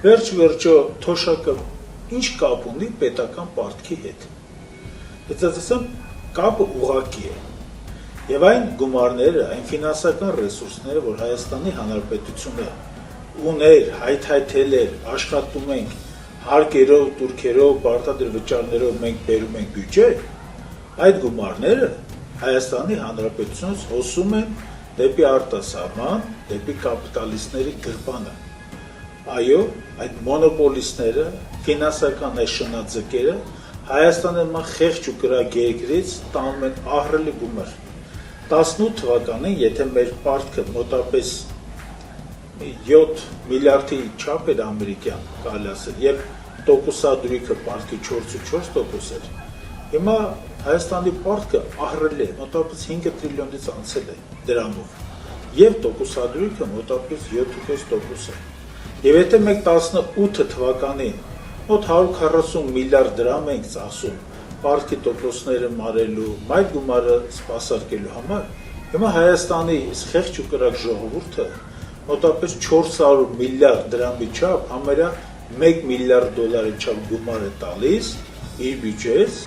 վերջ-վերջո թոշակը ինչ կապ ունի պետական պարտքի հետ։ Բայց ասեմ, կապը ուղղակի է։ Եվ այն գումարները, այն ֆինանսական ռեսուրսները, որ Հայաստանի Հանրապետությունը ուներ, հայթայթել էր, աշխատում ենք, հարկերով, տուրքերով, պարտադիր վճարներով մենք բերում ենք բյուջե, այդ գումարները Հայաստանի Հանրապետությունից հոսում են դեպի արտասահման, դեպի կապիտալիստների գրպանը։ Այո, այդ մոնոպոլիստները, ֆինանսական այս շնաձկերը Հայաստանի նման խեղճ ու կրակ երկրից տանում են ահռելի գումար։ 18 թվականին, եթե մեր պարտքը մոտապես 7 միլիարդի չափ էր ամերիկյան, կարելի ասել, եւ տոկոսադրույքը պարտքի 4.4% էր։ Հիմա Հայաստանի պարտքը ահռելի է, մոտապես 5 տրիլիոնից անցել է դրամով, եւ տոկոսադրույքը մոտապես 7.5% է։ Եվ եթե մենք 18 թվականին մոտ 140 միլիարդ դրամ ենք ծախսում պարտքի տոկոսները մարելու, այդ գումարը սպասարկելու համար, հիմա Հայաստանի խեղճ ու կրակ ժողովուրդը մոտապես 400 միլիարդ դրամի չափ համարյա $1 միլիարդ չափ գումար է տալիս իր բյուջեից